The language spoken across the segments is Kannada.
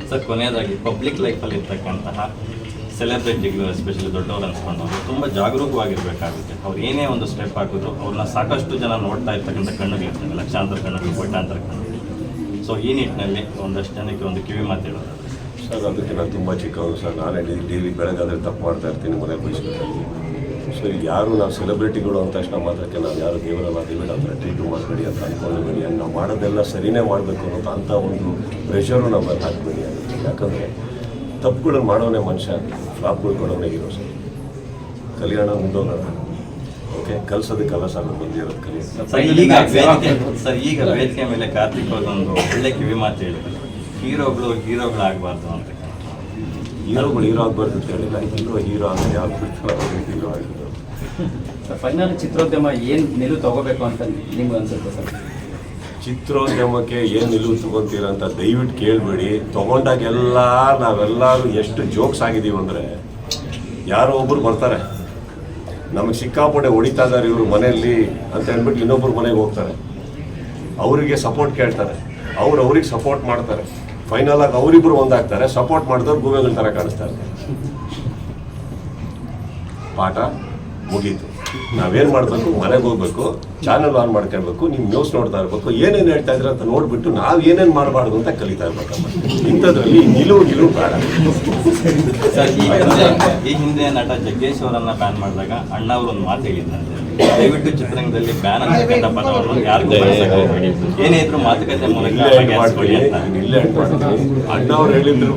ಸರ್, ಕೊನೆಯದಾಗಿ ಪಬ್ಲಿಕ್ ಲೈಫಲ್ಲಿ ಇರ್ತಕ್ಕಂತಹ ಸೆಲೆಬ್ರಿಟಿಗಳು, ಎಸ್ಪೆಷಲಿ ದೊಡ್ಡವರು ಅನ್ಸ್ಕೊಂಡವರು ತುಂಬ ಜಾಗರೂಕವಾಗಿರಬೇಕಾಗುತ್ತೆ. ಅವ್ರು ಏನೇ ಒಂದು ಸ್ಟೆಪ್ ಹಾಕಿದ್ರು ಅವ್ರನ್ನ ಸಾಕಷ್ಟು ಜನ ನೋಡ್ತಾ ಇರ್ತಕ್ಕಂಥ ಕಣ್ಣುಗಳಿರ್ತವೆ, ಲಕ್ಷಾಂತರ ಕಣ್ಣುಗಳು, ಕೋಟ್ಯಾಂತರ ಕಣ್ಣುಗಳು. ಸೊ ಈ ನಿಟ್ಟಿನಲ್ಲಿ ಒಂದಷ್ಟು ಜನಕ್ಕೆ ಒಂದು ಕಿವಿ ಮಾತು ಹೇಳೋದು ಸರ್. ಅದಕ್ಕೆ ನಾನು ತುಂಬ ಚಿಕ್ಕವನು ಸರ್. ನಾನೇ ಡೈಲಿ ಬೆಳಗಾದರೆ ತಪ್ಪು ಮಾಡ್ತಾ ಇರ್ತೀನಿ, ಮನೆ ಬಯಸ್ಬೇಕಾಗಿ. ಸೊ ಈಗ ಯಾರು ನಾವು ಸೆಲೆಬ್ರಿಟಿಗಳು ಅಂತ ತಕ್ಷಣ ಮಾತ್ರಕ್ಕೆ ನಾವು ಯಾರು ದೇವರಲ್ಲ, ದೇವರ ಹತ್ರ ಟ್ರೀಟು ಮಾಡಬೇಡಿ ಅಂತ ಅಂದ್ಕೊಂಡ್ಬೇಡಿ. ನಾವು ಮಾಡೋದೆಲ್ಲ ಸರಿನೇ ಮಾಡಬೇಕು ಅನ್ನೋ ಅಂಥ ಒಂದು ಪ್ರೆಷರು ನಮ್ಮಲ್ಲಿ ಹಾಕಬೇಡಿ ಆಗುತ್ತೆ. ಯಾಕಂದರೆ ತಪ್ಪುಗಳನ್ನು ಮಾಡೋನೇ ಮನುಷ್ಯ, ಫ್ಲಾಪ್ಗಳು ಕೊಡೋನೇ ಇರೋ ಸರ್. ಕಲಿಯೋಣ, ಮುಂದೋಗೋಣ. ಓಕೆ, ಕಲ್ಸೋದಕ್ಕೆಲ್ಲ ಸರ್ ಬಂದಿರೋದು ಕಲಿಯೋದು. ಸರ್, ಈಗ ವೇದಿಕೆ ಮೇಲೆ ಕಾರ್ತಿಕ್ ಒಂದು ಒಳ್ಳೆ ಕಿವಿ ಮಾತು ಹೇಳಿದ್ರು, ಹೀರೋಗಳಾಗಬಾರ್ದು ಅಂತ. ಹೀರೋ ಆಗಬಾರ್ದು ಅಂತ ಹೇಳಿಲ್ಲ. ಹೀರೋ ಅಂದರೆ ಯಾರು ಬಿಡ್ತಾರೋ ಅವ್ರಿಗೆ ಹೀರೋ ಆಗಿದ್ರು. ಫೈನಲ್ ಚಿತ್ರೋದ್ಯಮ ಏನು ನಿಲುವು ತಗೋಬೇಕು ಅಂತ ನಿಮ್ಗೆ ಅನ್ಸುತ್ತೆ ಸರ್? ಚಿತ್ರೋದ್ಯಮಕ್ಕೆ ಏನು ನಿಲುವು ತಗೊತೀರ ಅಂತ ದಯವಿಟ್ಟು ಕೇಳಬೇಡಿ. ತೊಗೊಂಡಾಗೆಲ್ಲ ನಾವೆಲ್ಲರೂ ಎಷ್ಟು ಜೋಕ್ಸ್ ಆಗಿದ್ದೀವಿ ಅಂದರೆ, ಯಾರೋ ಒಬ್ಬರು ಬರ್ತಾರೆ, ನಮಗೆ ಸಿಕ್ಕಾಪಟ್ಟೆ ಹೊಡಿತಾ ಇದ್ದಾರೆ ಇವರು ಮನೆಯಲ್ಲಿ ಅಂತ ಹೇಳ್ಬಿಟ್ಟು ಇನ್ನೊಬ್ಬರು ಮನೆಗೆ ಹೋಗ್ತಾರೆ, ಅವರಿಗೆ ಸಪೋರ್ಟ್ ಕೇಳ್ತಾರೆ, ಅವ್ರಿಗೆ ಸಪೋರ್ಟ್ ಮಾಡ್ತಾರೆ. ಫೈನಲ್ ಆಗಿ ಅವರಿಬ್ಬರು ಒಂದಾಗ್ತಾರೆ. ಸಪೋರ್ಟ್ ಮಾಡಿದವ್ರು ಗೂಬೆಗಳ ಥರ ಕಾಣಿಸ್ತಾರೆ. ಪಾಠ ಮುಗೀತು. ನಾವೇನು ಮಾಡಬೇಕು, ಮನೆಗೆ ಹೋಗ್ಬೇಕು, ಚಾನಲ್ ಆನ್ ಮಾಡ್ಕೊಳ್ಬೇಕು, ನೀವು ನ್ಯೂಸ್ ನೋಡ್ತಾ ಇರಬೇಕು, ಏನೇನು ಹೇಳ್ತಾ ಇದ್ರೆ ಅಂತ ನೋಡ್ಬಿಟ್ಟು ನಾವು ಏನೇನು ಮಾಡಬಾರ್ದು ಅಂತ ಕಲಿತಾ ಇರ್ಬೇಕಮ್ಮ. ಇಂಥದ್ರಲ್ಲಿ ನಿಲುವು ಬೇಡ. ಸರ್, ಈ ಹಿಂದೆ ನಟ ಜಗ್ಗೇಶ್ ಅವರನ್ನ ಬ್ಯಾನ್ ಮಾಡಿದಾಗ ಅಣ್ಣ ಅವರು ಒಂದು ಮಾತು ಹೇಳಿದ್ದಂತೆ, ದಯವಿಟ್ಟು ಚಿತ್ರರಂಗದಲ್ಲಿ ಬ್ಯಾನ್ ಅಂತಕ್ಕಂಥ ಪದವನ್ನು ಯಾರಿಗೂ ಬಳಸಬೇಡಿ, ಏನೇ ಇದ್ರು ಮಾತುಕತೆ ಮೂಲಕ ಇಲ್ಲೇ ಮಾಡ್ತೀನಿ. ಅಣ್ಣವ್ರು ಹೇಳಿದ್ರು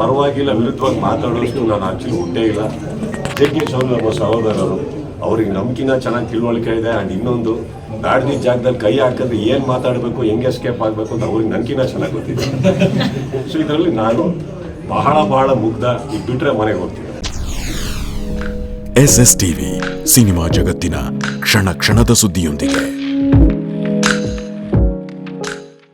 ಪರವಾಗಿಲ್ಲ, ವಿರುದ್ಧವಾಗಿ ಮಾತಾಡೋಷ್ಟು ನಾನು ಆಕ್ಚುಲಿ ಹುಟ್ಟೇ ಇಲ್ಲ. ಜಗ್ಗೇಶ್ ಅವರು ನಮ್ಮ ಸಹೋದರರು, ಅವ್ರಿಗೆ ನಮ್ಗಿನ್ನ ಚೆನ್ನಾಗಿ ತಿಳುವಳಿಕೆ ಇದೆ. ಆ್ಯಂಡ್ ಇನ್ನೊಂದು, ಬ್ಯಾಡ್ದಿ ಜಾಗದಲ್ಲಿ ಕೈ ಹಾಕಿದ್ರೆ ಏನು ಮಾತಾಡಬೇಕು, ಹೆಂಗೆ ಎಸ್ಕೇಪ್ ಆಗಬೇಕು ಅಂತ ಅವ್ರಿಗೆ ನನಗಿನ್ನ ಚೆನ್ನಾಗಿ ಗೊತ್ತಿದೆ. ಸೊ ಇದರಲ್ಲಿ ನಾನು ಬಹಳ ಮುಗ್ಧ. ಈಗ ಬಿಟ್ಟರೆ ಮನೆಗೆ ಹೋಗ್ತೀನಿ. SS TV ಸಿನಿಮಾ ಜಗತ್ತಿನ ಕ್ಷಣ ಕ್ಷಣದ ಸುದ್ದಿಯೊಂದಿಗೆ.